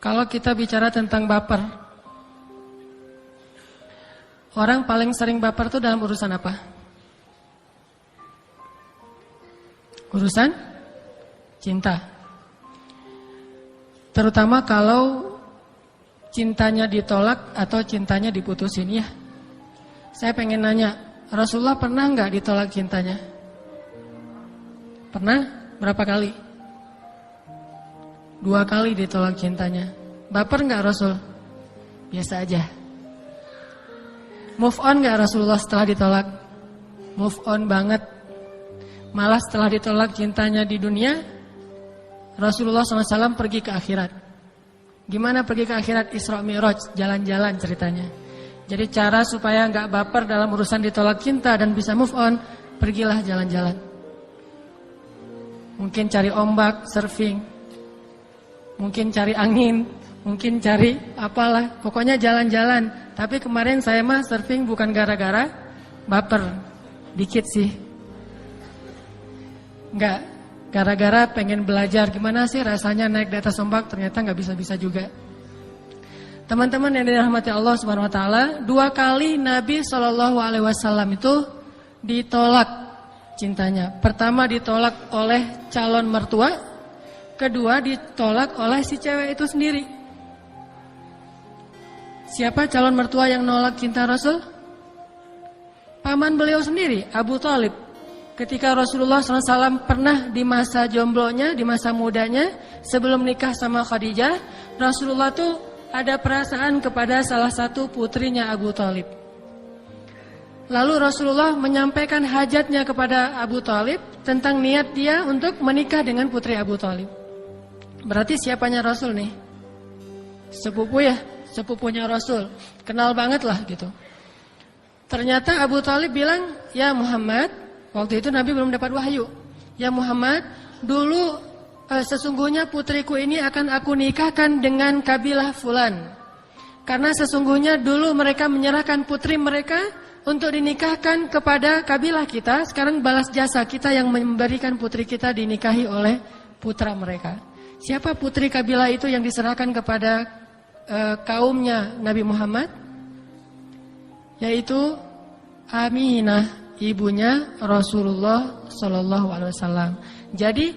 Kalau kita bicara tentang baper, orang paling sering baper itu dalam urusan apa? Urusan cinta. Terutama kalau cintanya ditolak atau cintanya diputusin ya. Saya pengen nanya, Rasulullah pernah nggak ditolak cintanya? Pernah? Berapa kali? 2 kali ditolak cintanya. Baper nggak Rasul? Biasa aja. Move on nggak Rasulullah setelah ditolak? Move on banget. Malah setelah ditolak cintanya di dunia, Rasulullah SAW pergi ke akhirat. Gimana pergi ke akhirat? Isra Mi'raj, jalan-jalan ceritanya. Jadi cara supaya nggak baper dalam urusan ditolak cinta dan bisa move on, pergilah jalan-jalan. Mungkin cari ombak, surfing. Mungkin cari angin, mungkin cari apalah. Pokoknya jalan-jalan. Tapi kemarin saya mah surfing bukan gara-gara baper. Dikit sih. Enggak, gara-gara pengen belajar gimana sih rasanya naik di atas ombak, ternyata nggak bisa-bisa juga. Teman-teman yang dirahmati Allah Subhanahu wa taala, 2 kali Nabi SAW itu ditolak cintanya. Pertama ditolak oleh calon mertua, kedua ditolak oleh si cewek itu sendiri. Siapa calon mertua yang nolak cinta Rasul? Paman beliau sendiri, Abu Thalib. Ketika Rasulullah SAW pernah di masa jomblonya, di masa mudanya, sebelum nikah sama Khadijah, Rasulullah tuh ada perasaan kepada salah satu putrinya Abu Thalib. Lalu Rasulullah menyampaikan hajatnya kepada Abu Thalib tentang niat dia untuk menikah dengan putri Abu Thalib. Berarti siapanya Rasul nih? Sepupu ya, sepupunya Rasul. Kenal banget lah gitu. Ternyata Abu Thalib bilang, ya Muhammad, waktu itu Nabi belum dapat wahyu. Ya Muhammad, dulu sesungguhnya putriku ini akan aku nikahkan dengan kabilah fulan. Karena sesungguhnya dulu mereka menyerahkan putri mereka untuk dinikahkan kepada kabilah kita. Sekarang balas jasa kita yang memberikan putri kita dinikahi oleh putra mereka. Siapa putri kabilah itu yang diserahkan kepada kaumnya Nabi Muhammad? Yaitu Aminah, ibunya Rasulullah SAW. Jadi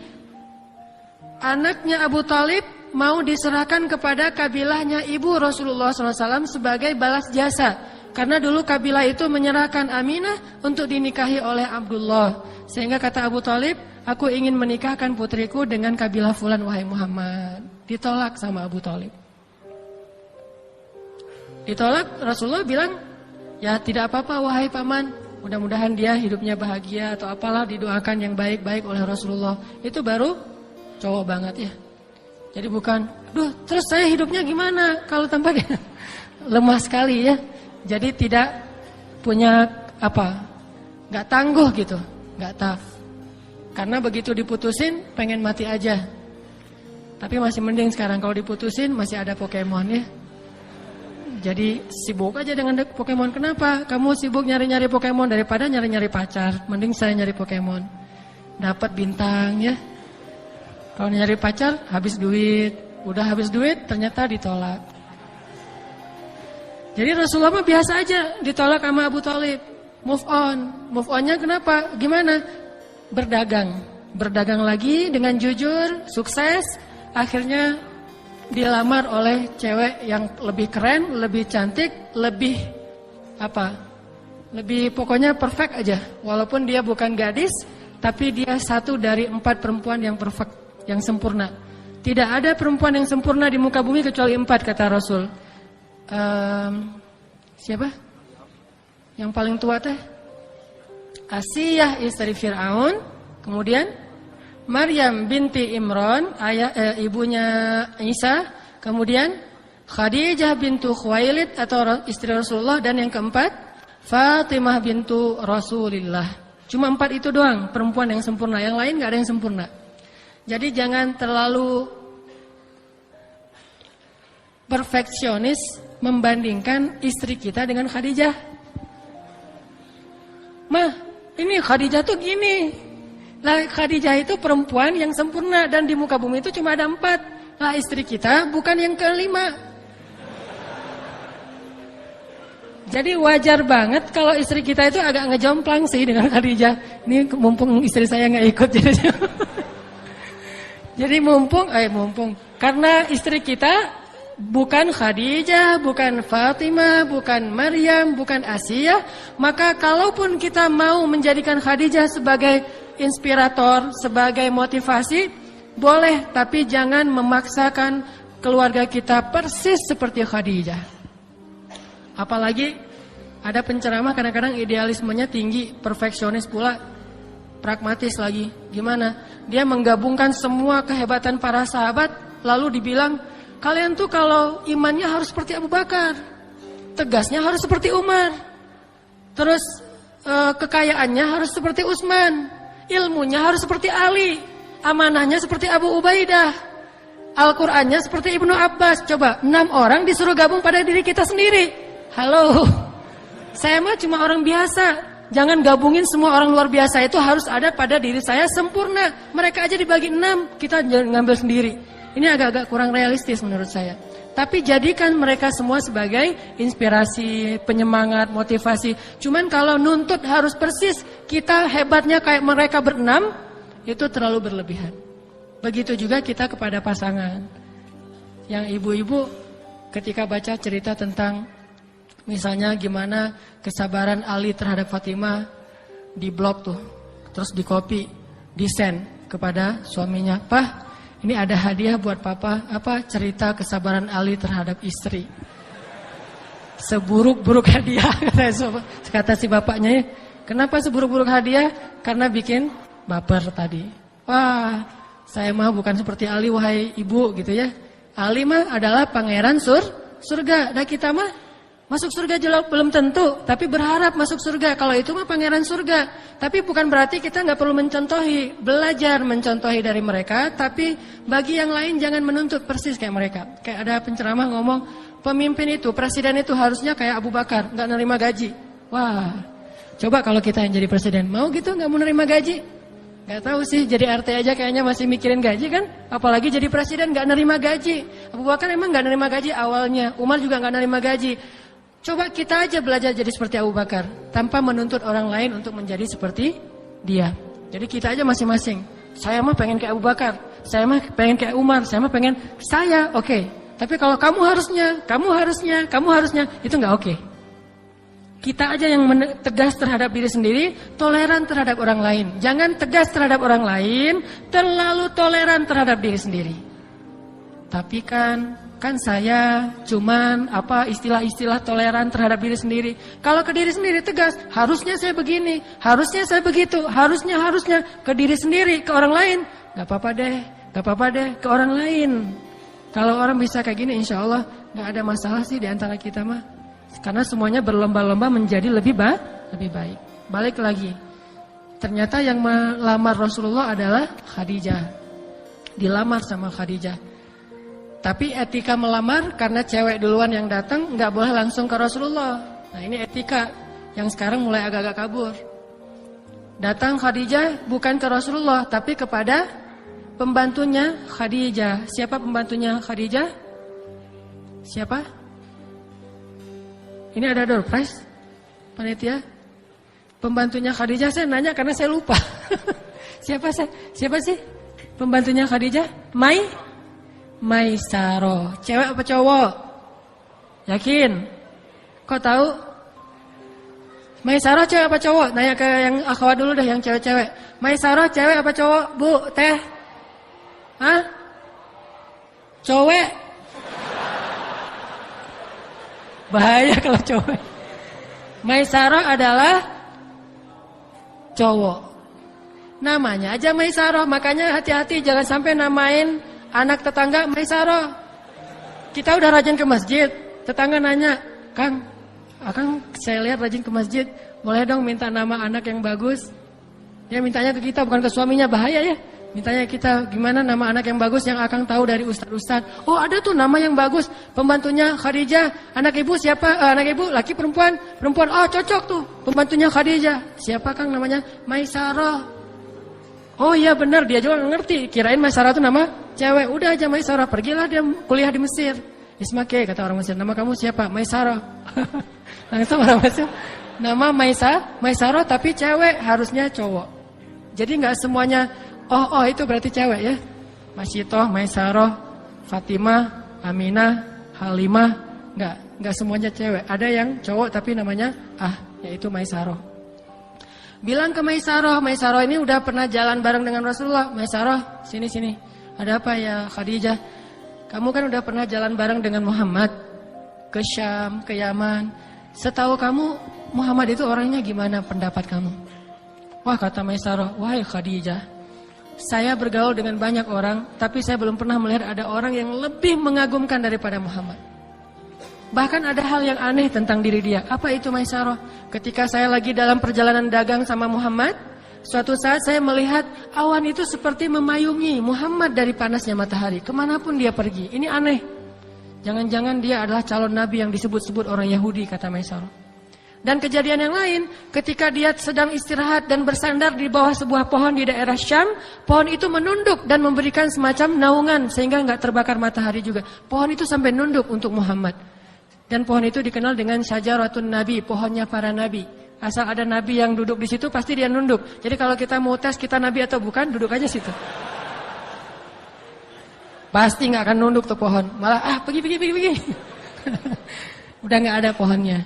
anaknya Abu Thalib mau diserahkan kepada kabilahnya ibu Rasulullah SAW sebagai balas jasa. Karena dulu kabilah itu menyerahkan Aminah untuk dinikahi oleh Abdullah. Sehingga kata Abu Thalib, aku ingin menikahkan putriku dengan kabilah fulan wahai Muhammad. Ditolak sama Abu Thalib. Ditolak, Rasulullah bilang, ya tidak apa-apa wahai paman. Mudah-mudahan dia hidupnya bahagia atau apalah, didoakan yang baik-baik oleh Rasulullah. Itu baru cowok banget ya. Jadi bukan, duh terus saya hidupnya gimana kalau tanpa dia. Lemah sekali ya. Jadi tidak punya apa, gak tangguh gitu, gak tough. Karena begitu diputusin pengen mati aja. Tapi masih mending sekarang kalau diputusin masih ada Pokemon ya. Jadi sibuk aja dengan Pokemon. Kenapa? Kamu sibuk nyari-nyari Pokemon daripada nyari-nyari pacar. Mending saya nyari Pokemon. Dapat bintang ya. Kalau nyari pacar habis duit. Udah habis duit ternyata ditolak. Jadi Rasulullah mah biasa aja ditolak sama Abu Thalib. Move on. Move onnya kenapa? Gimana? Berdagang. Berdagang lagi dengan jujur, sukses. Akhirnya dilamar oleh cewek yang lebih keren, lebih cantik, lebih apa? Lebih pokoknya perfect aja. Walaupun dia bukan gadis, tapi dia satu dari 4 perempuan yang perfect, yang sempurna. Tidak ada perempuan yang sempurna di muka bumi kecuali 4 kata Rasul. Siapa? Yang paling tua teh? Asiyah istri Fir'aun, kemudian Maryam binti Imran, ibunya Isa, kemudian Khadijah bintu Khuwailid atau istri Rasulullah, dan yang keempat Fatimah bintu Rasulillah. Cuma 4 itu doang perempuan yang sempurna, yang lain gak ada yang sempurna. Jadi jangan terlalu perfeksionis membandingkan istri kita dengan Khadijah. Mah, ini Khadijah tuh gini. Lah Khadijah itu perempuan yang sempurna dan di muka bumi itu cuma ada 4. Lah istri kita bukan yang kelima. Jadi wajar banget kalau istri kita itu agak ngejomplang sih dengan Khadijah. Ini mumpung istri saya nggak ikut jadi mumpung karena istri kita bukan Khadijah, bukan Fatimah, bukan Maryam, bukan Asia, maka kalaupun kita mau menjadikan Khadijah sebagai inspirator, sebagai motivasi, boleh, tapi jangan memaksakan keluarga kita persis seperti Khadijah. Apalagi ada penceramah kadang-kadang idealismenya tinggi, perfeksionis pula, pragmatis lagi. Gimana? Dia menggabungkan semua kehebatan para sahabat, lalu dibilang, kalian tuh kalau imannya harus seperti Abu Bakar, tegasnya harus seperti Umar, terus kekayaannya harus seperti Utsman, ilmunya harus seperti Ali, amanahnya seperti Abu Ubaidah, Al-Qur'annya seperti Ibnu Abbas. Coba 6 orang disuruh gabung pada diri kita sendiri. Halo, saya mah cuma orang biasa. Jangan gabungin semua orang luar biasa, itu harus ada pada diri saya sempurna. Mereka aja dibagi 6, kita jangan ngambil sendiri. Ini agak-agak kurang realistis menurut saya. Tapi jadikan mereka semua sebagai inspirasi, penyemangat, motivasi. Cuman kalau nuntut harus persis, kita hebatnya kayak mereka ber-6, itu terlalu berlebihan. Begitu juga kita kepada pasangan. Yang ibu-ibu ketika baca cerita tentang misalnya gimana kesabaran Ali terhadap Fatimah, di blog tuh, terus di copy, di send kepada suaminya, "Pak, ini ada hadiah buat papa, apa cerita kesabaran Ali terhadap istri." Seburuk-buruk hadiah kata si bapaknya. Kenapa seburuk-buruk hadiah? Karena bikin baper tadi. Wah, saya mah bukan seperti Ali wahai ibu gitu ya. Ali mah adalah pangeran surga. Dan kita mah masuk surga belum tentu, tapi berharap masuk surga. Kalau itu mah pangeran surga. Tapi bukan berarti kita nggak perlu mencontohi, belajar mencontohi dari mereka. Tapi bagi yang lain jangan menuntut persis kayak mereka. Kayak ada penceramah ngomong, pemimpin itu, presiden itu harusnya kayak Abu Bakar, nggak nerima gaji. Wah, coba kalau kita yang jadi presiden, mau gitu nggak mau nerima gaji? Nggak tahu sih, jadi RT aja kayaknya masih mikirin gaji kan? Apalagi jadi presiden nggak nerima gaji. Abu Bakar emang nggak nerima gaji awalnya, Umar juga nggak nerima gaji. Coba kita aja belajar jadi seperti Abu Bakar, tanpa menuntut orang lain untuk menjadi seperti dia. Jadi kita aja masing-masing. Saya mah pengen kayak Abu Bakar, saya mah pengen kayak Umar, saya mah pengen saya, oke. Tapi kalau kamu harusnya, itu nggak oke. Kita aja yang tegas terhadap diri sendiri, toleran terhadap orang lain. Jangan tegas terhadap orang lain, terlalu toleran terhadap diri sendiri. Tapi kan saya cuman istilah-istilah toleran terhadap diri sendiri. Kalau ke diri sendiri tegas, harusnya saya begini, harusnya saya begitu, harusnya ke diri sendiri, ke orang lain gak apa-apa deh, ke orang lain. Kalau orang bisa kayak gini, insya Allah gak ada masalah sih di antara kita mah. Karena semuanya berlomba-lomba menjadi lebih baik. Balik lagi, ternyata yang melamar Rasulullah adalah Khadijah. Dilamar sama Khadijah. Tapi etika melamar karena cewek duluan yang datang, nggak boleh langsung ke Rasulullah. Nah ini etika yang sekarang mulai agak-agak kabur. Datang Khadijah bukan ke Rasulullah, tapi kepada pembantunya Khadijah. Siapa pembantunya Khadijah? Siapa? Ini ada door prize, panitia. Pembantunya Khadijah, saya nanya karena saya lupa. Siapa sih pembantunya Khadijah? Maisaro, cewek apa cowok? Yakin? Kok tahu? Maisaro cewek apa cowok? Nanya ke yang akhwat dulu deh, yang cewek-cewek. Maisaro cewek apa cowok? Bu, teh? Hah? Cowek? Bahaya kalau cowok. Maisaro adalah cowok. Namanya aja Maisaro, makanya hati-hati jangan sampai namain anak tetangga Maisaro. Kita udah rajin ke masjid, tetangga nanya, Kang, saya lihat rajin ke masjid, boleh dong minta nama anak yang bagus? Ya mintanya ke kita, bukan ke suaminya, bahaya ya. Mintanya kita, gimana nama anak yang bagus yang Akang tahu dari ustaz-ustaz. Oh ada tuh nama yang bagus, pembantunya Khadijah. Anak ibu siapa? Anak ibu laki perempuan? Perempuan, oh cocok tuh, pembantunya Khadijah. Siapa Kang namanya? Maisaro. Oh iya benar, dia juga ngerti. Kirain Maisaro itu nama cewek. Udah aja Maisarah, pergilah dia kuliah di Mesir. Ismake, kata orang Mesir, nama kamu siapa? Maisarah. Langsung orang Mesir, nama Maisarah tapi cewek, harusnya cowok. Jadi nggak semuanya, oh itu berarti cewek ya. Masyitoh, Maisarah, Fatimah, Aminah, Halimah, nggak semuanya cewek. Ada yang cowok tapi namanya yaitu Maisarah. Bilang ke Maisarah ini udah pernah jalan bareng dengan Rasulullah. Maisarah, sini. Ada apa ya Khadijah? Kamu kan udah pernah jalan bareng dengan Muhammad ke Syam, ke Yaman. Setahu kamu Muhammad itu orangnya gimana, pendapat kamu? Wah, kata Maisarah, wahai Khadijah, saya bergaul dengan banyak orang, tapi saya belum pernah melihat ada orang yang lebih mengagumkan daripada Muhammad. Bahkan ada hal yang aneh tentang diri dia. Apa itu Maisarah? Ketika saya lagi dalam perjalanan dagang sama Muhammad, suatu saat saya melihat awan itu seperti memayungi Muhammad dari panasnya matahari. Kemanapun dia pergi. Ini aneh. Jangan-jangan dia adalah calon nabi yang disebut-sebut orang Yahudi, kata Maisarah. Dan kejadian yang lain, ketika dia sedang istirahat dan bersandar di bawah sebuah pohon di daerah Syam, pohon itu menunduk dan memberikan semacam naungan sehingga nggak terbakar matahari juga. Pohon itu sampai nunduk untuk Muhammad. Dan pohon itu dikenal dengan syajaratun nabi, pohonnya para nabi. Asal ada nabi yang duduk di situ pasti dia nunduk. Jadi kalau kita mau tes kita nabi atau bukan, duduk aja situ. Pasti nggak akan nunduk tuh pohon. Malah pergi. Udah nggak ada pohonnya.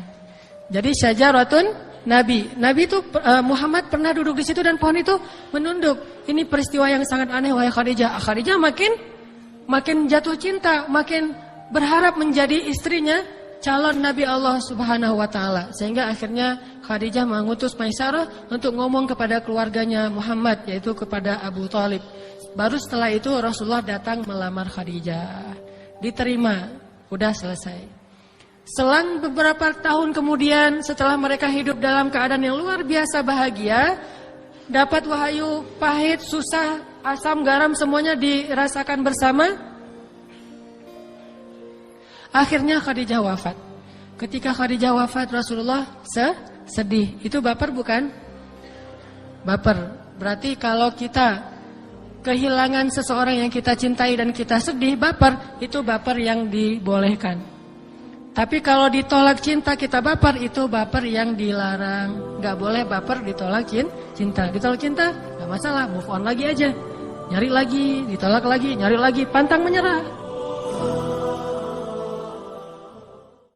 Jadi syajaratun nabi. Nabi itu Muhammad pernah duduk di situ dan pohon itu menunduk. Ini peristiwa yang sangat aneh wahai Khadijah. Khadijah makin jatuh cinta, makin berharap menjadi istrinya calon Nabi Allah Subhanahu wa taala. Sehingga akhirnya Khadijah mengutus Maisarah untuk ngomong kepada keluarganya Muhammad, yaitu kepada Abu Thalib. Baru setelah itu Rasulullah datang melamar Khadijah. Diterima, udah selesai. Selang beberapa tahun kemudian, setelah mereka hidup dalam keadaan yang luar biasa bahagia, dapat wahyu pahit, susah, asam, garam semuanya dirasakan bersama. Akhirnya Khadijah wafat. Ketika Khadijah wafat, Rasulullah sedih. Itu baper bukan? Baper. Berarti kalau kita kehilangan seseorang yang kita cintai dan kita sedih, baper. Itu baper yang dibolehkan. Tapi kalau ditolak cinta kita baper, itu baper yang dilarang. Gak boleh baper ditolak cinta. Ditolak cinta, gak masalah, move on lagi aja. Nyari lagi, ditolak lagi, nyari lagi, pantang menyerah.